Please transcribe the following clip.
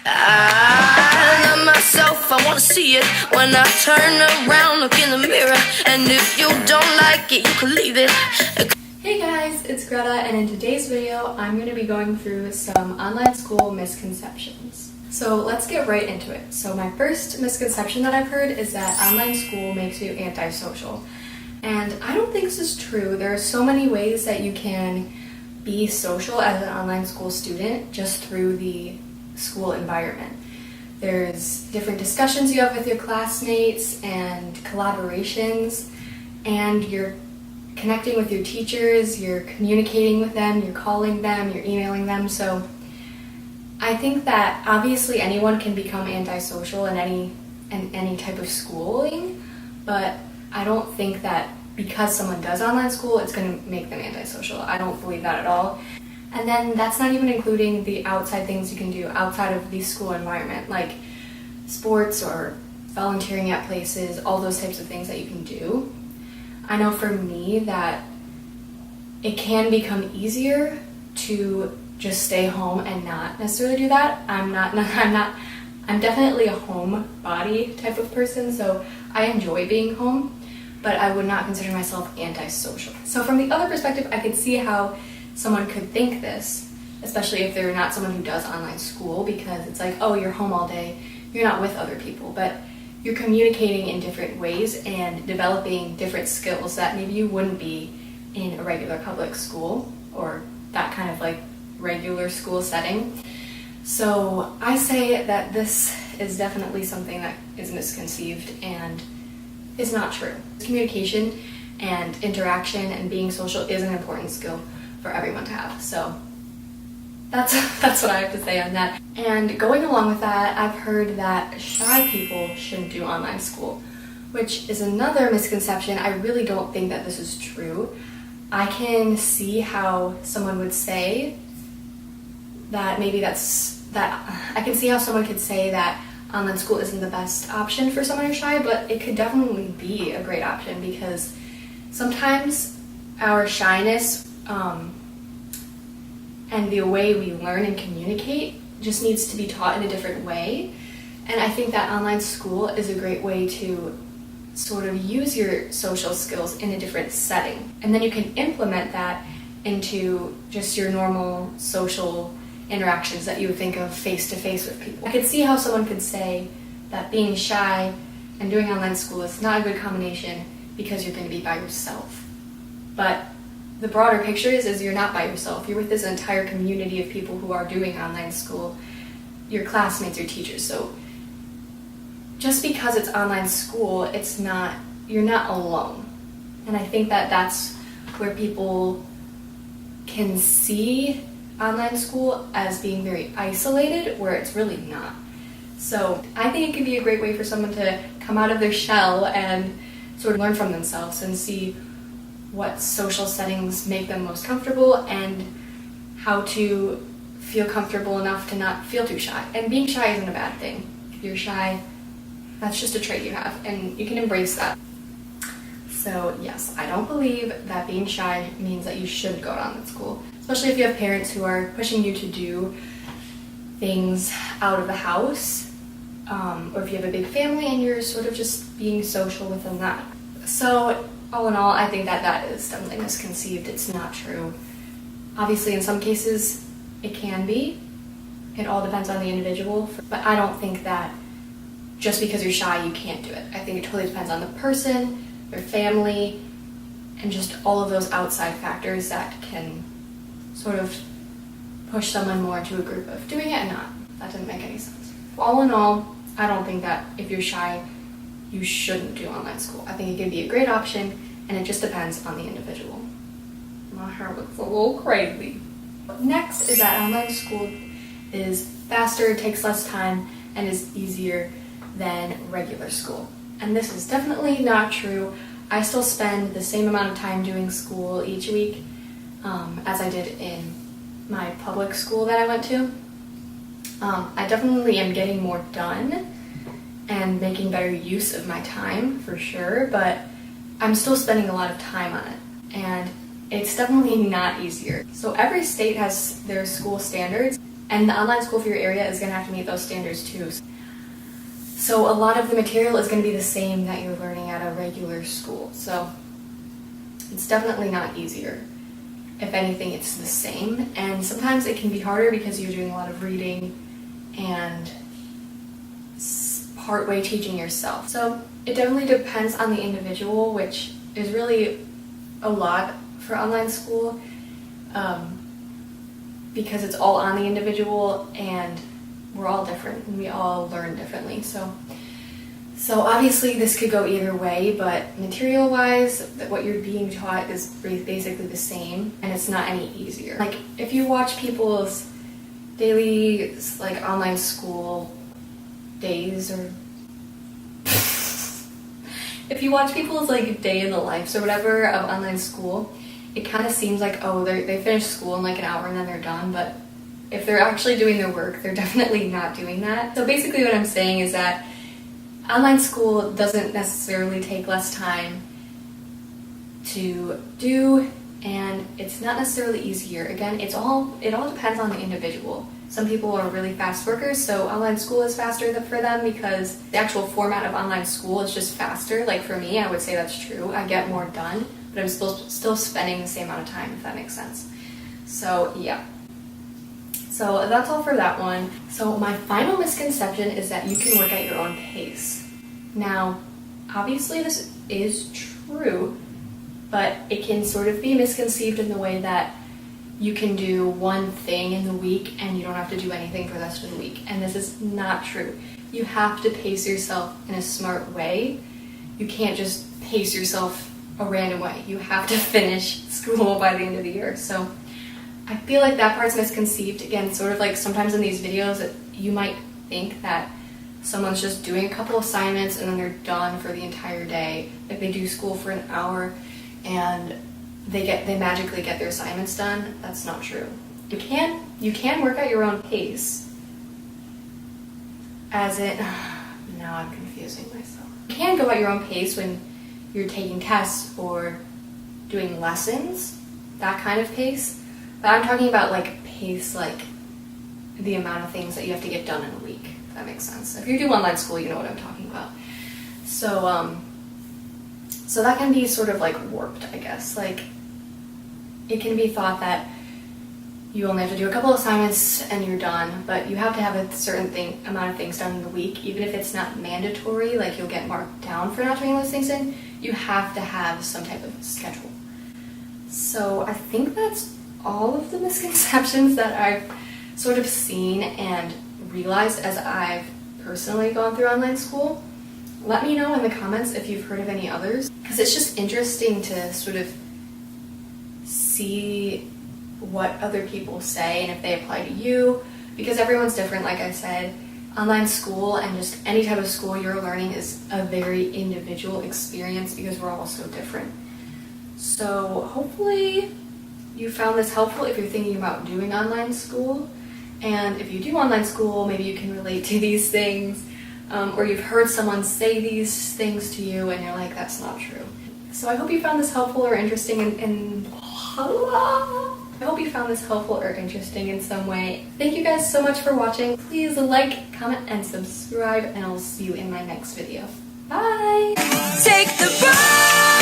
I love myself, I wanna see it when I turn around, look in the mirror, and if you don't like it, you can leave it. Hey guys, it's Greta, and in today's video, I'm going to be going through some online school misconceptions. So let's get right into it. So my first misconception that I've heard is that online school makes you antisocial. And I don't think this is true. There are so many ways that you can be social as an online school student just through the school environment. There's different discussions you have with your classmates and collaborations, and you're connecting with your teachers, you're communicating with them, you're calling them, you're emailing them. So I think that obviously anyone can become antisocial in any type of schooling, but I don't think that because someone does online school, it's going to make them antisocial. I don't believe that at all. And then that's not even including the outside things you can do outside of the school environment, like sports or volunteering at places, all those types of things that you can do. I know for me that it can become easier to just stay home and not necessarily do that. I'm definitely a homebody type of person, so I enjoy being home, but I would not consider myself antisocial. So from the other perspective, I could see how someone could think this, especially if they're not someone who does online school, because it's like, oh, you're home all day, you're not with other people, but you're communicating in different ways and developing different skills that maybe you wouldn't be in a regular public school or that kind of like regular school setting. So I say that this is definitely something that is misconceived and is not true. Communication and interaction and being social is an important skill for everyone to have. So that's what I have to say on that. And going along with that, I've heard that shy people shouldn't do online school, which is another misconception. I really don't think that this is true. I can see how someone would say that I can see how someone could say that online school isn't the best option for someone who's shy, but it could definitely be a great option because sometimes our shyness and the way we learn and communicate just needs to be taught in a different way. And I think that online school is a great way to sort of use your social skills in a different setting. And then you can implement that into just your normal social interactions that you would think of face-to-face with people. I could see how someone could say that being shy and doing online school is not a good combination because you're going to be by yourself. But the broader picture is you're not by yourself. You're with this entire community of people who are doing online school, your classmates, your teachers. So just because it's online school, you're not alone. And I think that that's where people can see online school as being very isolated, where it's really not. So I think it could be a great way for someone to come out of their shell and sort of learn from themselves and see what social settings make them most comfortable and how to feel comfortable enough to not feel too shy. And being shy isn't a bad thing. If you're shy, that's just a trait you have, and you can embrace that. So yes, I don't believe that being shy means that you shouldn't go to online school, especially if you have parents who are pushing you to do things out of the house, or if you have a big family and you're sort of just being social within that. So all in all, I think that is definitely misconceived. It's not true. Obviously, in some cases, it can be. It all depends on the individual. But I don't think that just because you're shy, you can't do it. I think it totally depends on the person, their family, and just all of those outside factors that can sort of push someone more to a group of doing it and not. That doesn't make any sense. All in all, I don't think that if you're shy, you shouldn't do online school. I think it could be a great option, and it just depends on the individual. My hair looks a little crazy. Next is that online school is faster, takes less time, and is easier than regular school. And this is definitely not true. I still spend the same amount of time doing school each week as I did in my public school that I went to. I definitely am getting more done and making better use of my time for sure, but I'm still spending a lot of time on it, and it's definitely not easier. So every state has their school standards, And the online school for your area is going to have to meet those standards too. So a lot of the material is going to be the same that you're learning at a regular school. So it's definitely not easier. If anything, it's the same. And sometimes it can be harder because you're doing a lot of reading and partway teaching yourself. So it definitely depends on the individual, which is really a lot for online school, because it's all on the individual and we're all different and we all learn differently. So obviously this could go either way, but material-wise, what you're being taught is basically the same, and it's not any easier. Like, if you watch people's daily, like, online school days, or if you watch people's, like, day in the lives or whatever of online school, it kind of seems like, oh, they finish school in, like, an hour and then they're done, but if they're actually doing their work, they're definitely not doing that. So basically what I'm saying is that online school doesn't necessarily take less time to do, and it's not necessarily easier. Again, it all depends on the individual. Some people are really fast workers, so online school is faster for them because the actual format of online school is just faster. Like for me, I would say that's true. I get more done, but I'm still spending the same amount of time, if that makes sense. So yeah. So that's all for that one. So my final misconception is that you can work at your own pace. Now, obviously this is true, but it can sort of be misconceived in the way that you can do one thing in the week and you don't have to do anything for the rest of the week. And this is not true. You have to pace yourself in a smart way. You can't just pace yourself a random way. You have to finish school by the end of the year. So I feel like that part's misconceived. Again, sort of like sometimes in these videos that you might think that someone's just doing a couple assignments and then they're done for the entire day. Like they do school for an hour and they magically get their assignments done. That's not true. You can work at your own pace. As in, now I'm confusing myself. You can go at your own pace when you're taking tests or doing lessons, that kind of pace. But I'm talking about like pace, like the amount of things that you have to get done in a week, if that makes sense. If you do online school, you know what I'm talking about. So that can be sort of like warped, I guess. Like it can be thought that you only have to do a couple assignments and you're done, but you have to have a certain amount of things done in the week, even if it's not mandatory, like you'll get marked down for not doing those things in, you have to have some type of schedule. So I think that's all of the misconceptions that I've sort of seen and realized as I've personally gone through online school. Let me know in the comments if you've heard of any others, because it's just interesting to sort of see what other people say and if they apply to you, because everyone's different. Like I said, online school and just any type of school you're learning is a very individual experience because we're all so different. So hopefully you found this helpful if you're thinking about doing online school, and if you do online school, maybe you can relate to these things, or you've heard someone say these things to you and you're like, that's not true. So I hope you found this helpful or interesting I hope you found this helpful or interesting in some way. Thank you guys so much for watching. Please like, comment, and subscribe, and I'll see you in my next video. Bye! Take the ride.